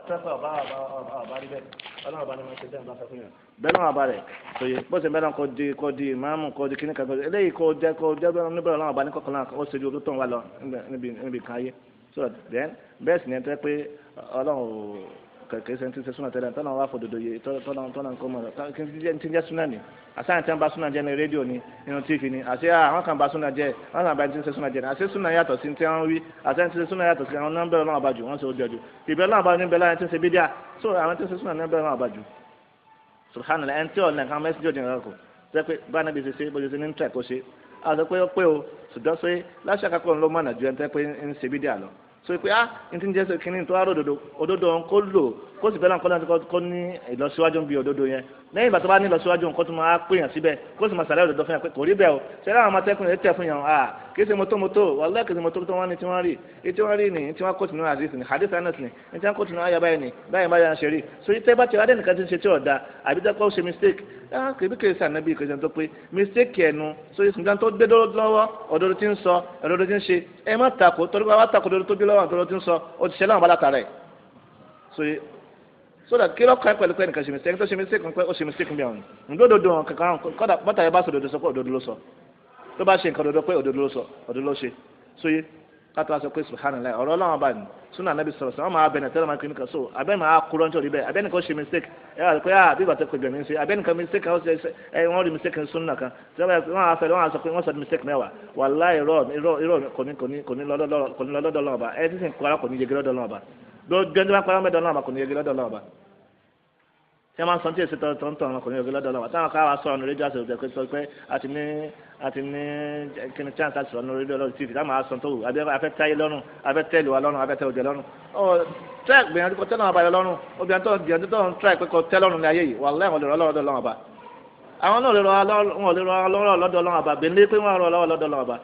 sẹ́kọ̀ ọba rí bẹ́ẹ̀ ọlọ́run ọba ni wọ́n ṣe bẹ́ẹ̀ bá fẹ́ fún yàn bẹ́ẹ̀ náà ọba rẹ̀ tó yẹ bó ṣe bẹ́ẹ̀ náà kò di ìmáàmù kò di kíní kan eléyìí kò jẹ́ bẹ́ẹ̀ níbẹ̀ ọlọ́run ọba ní kọ̀ọ̀kan náà ó ṣe ju olótó wa lọ níbi kan ayé so then bẹ́ẹ̀ sì ni ẹ tẹ́ pé ọlọ́run kẹ̀kẹ́ ṣe ń ti ṣe súnà tẹ́lẹ̀ tọ́nà wà fòdòdó yẹ tọ́nà nǹkan mọ̀ kí n ti jẹ́ súnà ni àṣàyàn tí wọ́n bá súnà jẹ́ ní rédíò ni nínú tíìfì ni àṣẹ àwọn kan bá súnà jẹ́ àwọn kan bá ti ṣe súnà jẹ́ ni àṣẹ súnà yàtọ̀ sí tí wọ́n wí àṣàyàn tí ṣe súnà yàtọ̀ sí àwọn nọ́mbà ọlọ́run àbájú wọ́n ṣe ó jọjú ìbẹ̀ ọlọ́run àbájú níbẹ̀ láyé tí ń ṣe bídíà so àwọn tí ń ṣe súnà níbẹ̀ ọlọ́run àbájú subhanallah ẹni tí ọ̀nà kan mẹ́sìlẹ̀ òdì nǹkan kò jẹ́ pé bá nàbí ṣe bó ṣe ní tẹ̀ kó ṣe àti pé ó pé o ṣùgbọ́n pé láṣà kakọ̀ ló mọ̀nà ju ẹni tẹ́ pé ń ṣe bídíà lọ so pé n ti ń jẹ́ kínní tó wá òdodo kó lò kó sì bẹ́ẹ̀ náà kó ní ìlọsíwájú bí òdodo yẹn lẹ́yìn ìgbà tó bá ní ìlọsíwájú nǹkan tó máa pè yàn síbẹ̀ kó sì máa sàlẹ̀ òdodo fún yàn pé kò rí bẹ́ẹ̀ o ṣẹlẹ̀ àwọn ọmọọtẹ́kùn rẹ̀ tẹ̀ fún yàn kì í ṣe mọ́tò wàlúwẹ̀ kì í ṣe mọ́tò tó wọ́n ní tí wọ́n rí tí wọ́n rí ni tí wọ́n kó tìǹbù hadith ni hadith anas ni tí wọ́n kó tìǹbù ayaba yẹn ni báyìí ṣe rí so yìí tẹ́ bá ti wá dẹ́nìkan ti ń ṣe tí ọ̀dà àbí tẹ́ pé ó ṣe mistake kìí kìí sànàbí kìí sàn tó pé mistake ẹnu so yìí sùnjàn tó gbé lọ́wọ́ òdodo ti ń sọ òdodo ti ń ṣe ẹ má tako torí pé wá tako òdodo tó gbé lọ́wọ́ òdodo ti ń sọ ó ti ṣe láwọn bala tààrẹ̀ so that kí lọ́kàn pẹ̀lú pé nìkan ṣe mistake tó ṣe mistake pé ó ṣe mistake bí àwọn ǹdódodo kankan kọ́dà bọ́tà yẹn bá sọ òdodo sọ pé òdodo ló sọ tó bá ṣe nǹkan òdodo pé òdodo ló sọ òdodo ló ṣe so yìí kátó wá sọ pé subhanallah ọ̀rọ̀ ọlọ́run bá ní súnà anábì sọ̀rọ̀ sọ̀rọ̀ máa bẹ̀rẹ̀ tẹ́lẹ̀ máa kí nìkan so abẹ́ni máa kúrọ́ ní torí bẹ́ẹ̀ abẹ́ni kan ṣe mistake ẹ wà pé bí ìgbà tó pè gbẹ̀mí ṣe abẹ́ni kan mistake kan wọ́n rí mistake súnà kan tí wọ́n á fẹ́ wọ́n á sọ pé wọ́n sọ mistake mẹ́wàá wallahi irọ́ kò ní lọ́dọ̀ lọ́wọ́ bá ẹ ti sìn kọ́ra kò ní yege lọ́dọ̀ lọ́wọ́ bá gbẹ́ndé bá kọ́ra mẹ́dọ̀ lọ́wọ́ kò ní yege lọ́dọ̀ lọ́wọ́ bá tí a máa ń sọ tí èsì tọ̀ntọ̀ ọmọkùnrin ògì lọ́dọ̀ lọ́wọ́ táwọn káwá sọ̀rọ̀ ní rédíò àti òjò sọ pé àti ní kíni chance àti sọ̀rọ̀ ní rédíò lọ́dọ̀ tv táwọn máa sọ tó wù afẹ́ táyé lọ́rùn afẹ́ tẹ́lẹ̀ wa lọ́rùn afẹ́ tẹ́ òjò lọ́rùn ọ tẹ́ gbìyànjú kó tẹ́lẹ̀ wọn balẹ̀ lọ́rùn obìnrin tó gbìyànjú tó ń tẹ́ pé kó tẹ́ lọ́rùn ní ayé yìí wà lẹ́yìn lọ́dọ̀ lọ́wọ́ bá àwọn náà lè rọ lọ́wọ́ lọ́dọ̀ lọ́wọ́ bá bẹ́ẹ̀ ní pé wọ́n rọ lọ́wọ́ lọ́dọ̀ lọ́wọ́ bá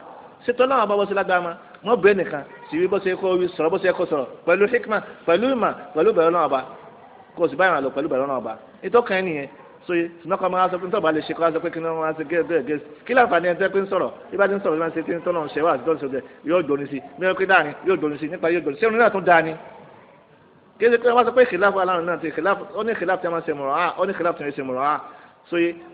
ṣètò lọ́wọ́ bá wọ́n sí lágbàmọ́ wọ́n bẹ́ẹ̀ nìkan sì wí bó ṣe kó sọ̀rọ̀ bó ṣe kó sọ̀rọ̀ pẹ̀lú hikma pẹ̀lú ìmọ̀ pẹ̀lú bẹ̀rẹ̀ lọ́wọ́ bá kò sì báyìí lọ pẹ̀lú bẹ̀rẹ̀ lọ́wọ́ bá ìtọ́kàn nìyẹn so ṣùgbọ́n kọ́ máa sọ pé nítorí lè ṣe kọ́ máa sọ pé kí ni wọ́n máa ṣe gẹ́gẹ́ kí láǹfààní ẹni tẹ́ pé ń sọ̀rọ̀ bí bá ti ń sọ̀rọ̀ bí wọ́n ṣe ti ń tọ́nà ṣe wá àti tọ́nà ṣe yóò gbóni sí bí wọ́n pé dáa ni yóò gbóni sí nípa yóò gbóni sí ṣé oní náà tún dáa ni kí ẹ wọ́n sọ pé ìkìláàfù aláàrùn náà ti ìkìláàfù ó ní ìkìláàfù tí wọ́n ṣe mọ̀rọ̀ ó ní ìkìláàfù tí wọ́n ṣe mọ̀rọ̀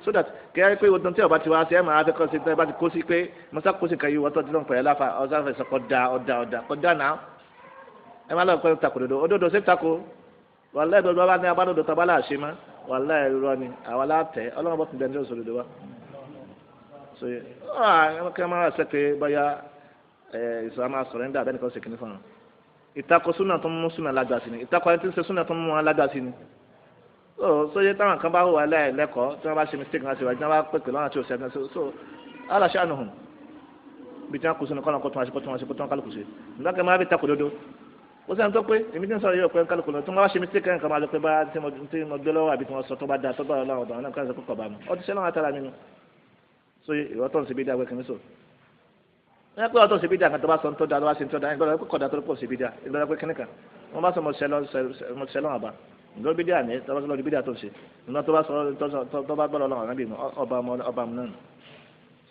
so that kí ẹ pé odun tí ọba ti wá sí ẹ máa fẹ́ kọ́ sí ẹ bá ti kó sí pé mọ́sá kó sí kan yìí wọ́tọ́ ti lọ́n pẹ̀lú aláfa ọ̀sán fẹsẹ̀ kọ́ da náà ẹ má lọ́ọ́ pẹ́ tako òdodo ṣé tako wàlẹ́ ìdọ̀dọ̀ bá ní abádọ́dọ̀ tó bá láàṣẹ mọ́ wàlẹ́ ìrọ̀ ni àwọn aláàtẹ̀ ọlọ́run bọ́ ti dẹ́ni tó sòdodo wa so kí wọ́n máa ṣe pé bóyá ìṣòro máa sọ̀rọ̀ nígbà abẹ́nìkan ṣe kìíní fún wọn ìtakò súnà tó ń mú súnà lágbà sí ni ìtakò ẹni tí ń ṣe súnà tó ń mú wọn lágbà sí ni so yẹ táwọn kan bá wà lẹ́kọ̀ọ́ tí wọ́n bá ṣe mistake náà ṣe wájú tí wọ́n bá pèpè lọ́nà tí ò ṣe so aláṣẹ ànúhùn bí tí wọ́n kù sínú kọ́nà kó tún wọn kálukú ṣe nígbà kan máa bí takò dodo ó sẹ́ni tó pé èmi tí ń sọ̀rọ̀ yóò pé kálukú lọ tí wọ́n bá ṣe mistake kan máa lọ pé bá tí mo gbé lọ́wọ́ àbí tí wọ́n sọ tó bá da tó bá ọlọ́run ọ̀dọ̀ náà káṣí kó bá mu ọ ti ṣe lọ́wọ́ àtàrà mi nu so ìwọ tó ń ṣe bí dáa wẹ́kẹ́ mi sọ ẹ pé ọtọ́ ṣe bí dáa kan tó bá sọ tó da lọ́wọ́ ṣe tó da ẹ gbọ́dọ̀ pé kọ̀dà tó pọ̀ ṣe bí dáa ẹ gbọ́dọ̀ pé kíní kan wọ́n bá sọ mo ṣe lọ́wọ́ àbá ǹgbọ́n bí dáa ní tó bá sọ lọ́wọ́ bí dáa tó ṣe ǹgbọ́n tó bá sọ tó bá gbọ́dọ̀ lọ́wọ́ àbí ọba mu náà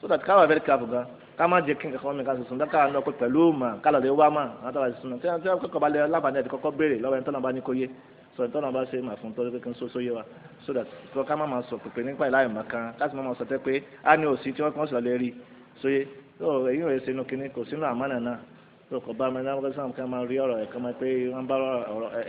so that káwá very careful gan ká má jẹ kí nǹkan kan mi ká sùn dáká lọ pé pẹ̀lú mà kálọ̀ lè wá mà àwọn àtàwọn ìsúná tí wọ́n kọ́kọ́ bá lè lábàání ẹ̀ kọ́kọ́ béèrè lọ́wọ́ ẹni tọ́nà bá ní kó yé sọ ẹni tọ́nà bá ṣe mà fún tọ́jú pé kí n so yé wa so that kọ́ ká má máa sọ pèpè nípa ìlà ìmọ̀ kan láti má máa sọ tẹ́ pé á ní òsì tí wọ́n kàn sọ lè rí so yé so èyí ò yẹ sínú kínní kò sínú àmánà náà so kò bá mi náà wọ́n sọ ká máa rí ọ̀rọ̀ ẹ̀ ká máa pé wọ́n bá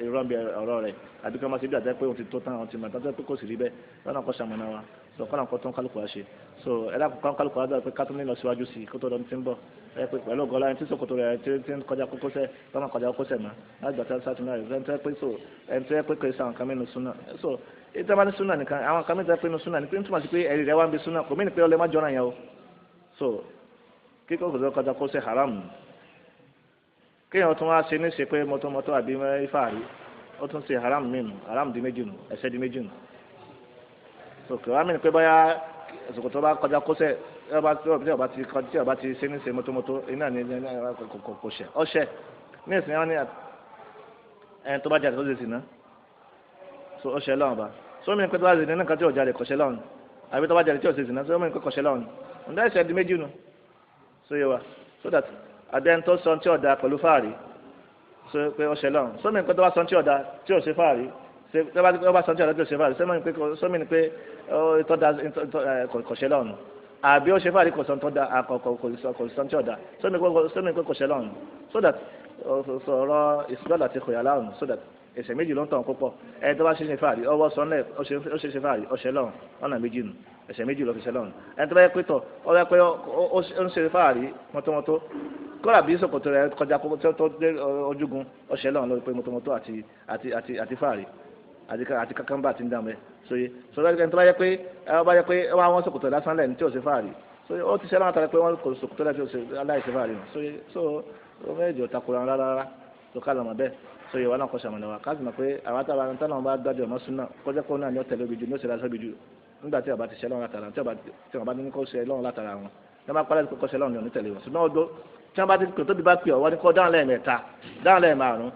irọ́ bí ọ̀rọ̀ rẹ̀ àbí ká máa ṣe bí àtẹ́ pé òun ti tó tán òun ti mọ̀ tán pé kò sì rí bẹ́ẹ̀ lọ́nà kọ́ ṣàmùnà wa so kọ́nà kọ́ tó ń kálukú wa ṣe so ẹ̀dá kọ́ kálukú wa dára pé ká tó ní lọ síwájú sí kó tó lọ ti ń bọ̀ ẹ pé pẹ̀lú ọgọ́lá ẹni tí sòkòtò rẹ̀ ti ń kọjá kókósẹ̀ tọ́mọ kọjá kókósẹ̀ mọ́ láti gbàtà sátúnà rẹ̀ ẹni tó yẹ pé so ẹni tó yẹ pé kò sí àwọn kan mẹ́nu súnà so ìtẹ́ bá ní súnà nìkan àwọn kan mẹ́ta pé nu súnà ní pé ń túmọ̀ sí pé ẹ̀rí rẹ̀ wá ń bi súnà kò mí ní pé ọlẹ́ má jọ́nà yẹn o so kíkọ́ kò kọjá kókósẹ̀ haram kéèyàn tún wá ṣe ní ṣe pé mọ́tòmọ́tò àbí ifáàrí ó tún ṣe haram mìíràn haram di méjì nù ẹ̀ṣẹ̀ di méjì nù so kò wá mí ní pé báyà sòkòtò bá kọjá kókósẹ̀ tí ọba ti ṣe ní ṣe mọ́tòmọ́tò iná ní kò ṣẹ ọṣẹ ní ìsìn wọn ní ẹni tó bá jáde tó ṣe sí náà so ọṣẹ lọ́wọ́ bá so mi ní pé tó bá ṣe ní nǹkan tí ò jáde kọ̀ṣẹ́ lọ́wọ́ àbí tó bá jáde tí ò ṣe sí náà so mi ní pé kọ̀ṣẹ́ lọ́wọ́ ǹdá ẹ̀ṣẹ̀ di méjì nù so yẹ wa so that àbí ẹni tó sọ tí ọ̀dà pẹ̀lú fáàrí so pé ó ṣe lọ́run sómi nǹkan tó bá sọ tí ọ̀dà tí ò ṣe fáàrí tó bá sọ tí ọ̀dà tí ò ṣe fáàrí sómi ni pé kò ṣe lọ́run àbí ó ṣe fáàrí kò sọ tí ọ̀dà sómi pé kò ṣe lọ́run so that sọ̀rọ̀ ìsúgbàlà ti kòyà láàrùn so that ẹ̀ṣẹ̀ méjì ló ń tàn púpọ̀ ẹni tó bá ṣe fáàrí ọwọ́ sọ́nlẹ̀ ó ṣe fáàrí ó ṣe lọ́run ọ̀nà méjì nù ẹ̀ṣẹ̀ méjì ló fi ṣe lọ́run ẹni tó bá yẹ pé tọ̀ ọ yẹ pé ó ń ṣe fáàrí mọ́tòmọ́tò kọ́lá bí sọ̀kòtò rẹ̀ kọjá tó dé ojúgun ó ṣe lọ́run lórí pé mọ́tòmọ́tò àti fáàrí àti kankan bá ti ń dàmú ẹ̀ sóye sọ̀rọ̀ ẹni tó bá yẹ pé wọ́n sọ̀kòtò lásán lẹ́ni tí ò ṣe fáàrí sóye ó ti ṣe lọ́run àtàrà pé wọ́n kò sọ̀kòtò lẹ́ni tí ò ṣe aláìṣe fáàrí nù sóye so ó méjì ò takura rárá tó ká lọ́mọ bẹ́ẹ̀ sóye wọn náà kọ́ sàmùnà wa káàsì mọ̀ pé àwọn àtàwọn àwọn táwọn bá dájọ́ ọmọ súnà kọjá kó náà ní ọ̀tẹ̀lẹ̀ ojú ní òṣèlú aṣọ́bí ju nígbà tí ọba ti ṣe lọ́run látara tí wọ́n bá ní kó ṣe lọ́run látara wọn ní wọ́n bá pálẹ̀ kó ṣe lọ́run ní onítẹ̀lé wọn ṣùgbọ́n ọdún tí wọ́n bá ti kò tóbi bá pè ọ́ wọ́n ní kó dáhùn lẹ́ẹ̀mẹ́ta dáhùn lẹ́ẹ̀márùn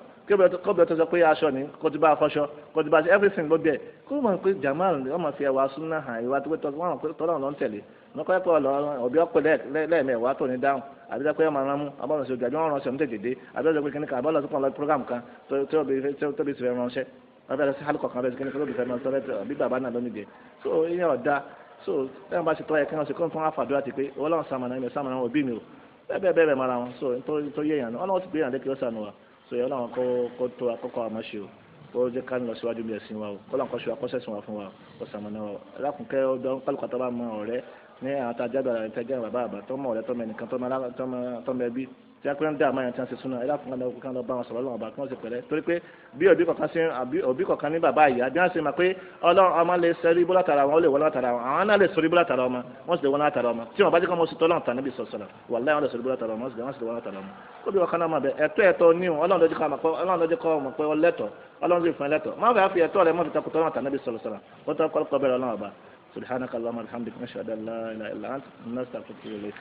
kóbi tó sọ pé aṣọ ni kó ti bá fọṣọ kó ti bá ṣe everything ló bẹ̀ kó mọ̀ pé jamal wọ́n mọ̀ fi ẹwà súnà hàn ìwà tó pé wọ́n mọ̀ pé tọ́lọ́run ló ń tẹ̀lé wọ́n kọ́ ẹ̀pọ̀ ọ̀bí ọ̀pẹ lẹ́ẹ̀mẹ́wàá tó ní dáhùn àbí dẹ́ pé ọmọ ọ̀ràn mú abọ́nà sí ojú àjọ ọ̀ràn ṣe ń tètè dé àbí ọ̀dọ́ pé kíní kan àbọ́lọ̀ tó kàn lọ program kan tó bí ti fẹ́ ránṣẹ́ wọ́n fẹ́ lọ sí hálùkọ̀ kan bẹ́ẹ̀ sí kíní kan tó bí fẹ́ ránṣẹ́ lẹ́tọ̀ bí bàbá náà lónìí jẹ so ìyẹn ọ̀dà so lẹ́yìn bá ṣe tọ́ yẹ kí wọ́n ṣe kó fún àfàdúrà ti pé ọlọ́run sàmànà ẹ̀mí sàmànà òbí mi o bẹ́ẹ̀ mara wọn so tó yé èèyàn ọlọ́run ti gbé yàn lékè ó sànù wa so ọlọ́run kó tó àkọ́kọ́ àmọ́ ṣe o kó jẹ́ ká ní lọ síwájú bí ẹ̀sìn wa o kó lọ́n kọ́ ṣe akọ́ṣẹ́sìn wa fún wa o sàmànà wa ẹlẹ́kùnkẹ́ ọdọ́ kálukàtà bá mọ ọ̀rẹ́ ní àwọn àtàjáde àrẹ tẹ́jẹ́ bàbá àbá tọ́mọ ọ̀rẹ́ tọ́mọ ẹnìkan tọ́mọ ẹbí tí a pé ń dá àmọ́ yẹn tí wọ́n ti súná ẹ̀dá fún kan lọ bá wọn sọ̀rọ̀ lọ́wọ́ bá kí wọ́n sì pẹ̀lẹ́ torí pé bí òbí kọ̀ọ̀kan ní bàbá ìyá bí wọ́n ṣe mọ̀ pé ọlọ́run ọmọ lè sẹ́rí bó látara wọn ó lè wọ́n látara wọn àwọn náà lè sọ̀rí bó látara ọmọ wọ́n sì lè wọ́n látara ọmọ tí wọ́n bá jẹ́ kọ́ mọ́ sí tọ́lọ́run tà níbi sọ̀sọ̀rọ̀ wàláhì wọ́n lè sọ̀rí bó látara ọmọ wọ́n sì lè wọ́n látara ọmọ ó bí ọkàn náà máa bẹ ẹ̀tọ́ ní ọlọ́run lójú kọ́ ọmọ pé ọlẹ́tọ̀ ọlọ́run sì fún ẹlẹ́tọ̀ má bàa fi ẹ̀tọ́ rẹ̀ mọ́ fi takùtọ̀ náà tà níbi sọ̀rọ̀ ó tọ́ kọ́ bẹ̀rẹ̀ ọlọ́run ọba سبحانك اللهم وبحمدك نشهد ان لا اله الا انت نستغفرك ونتوب اليك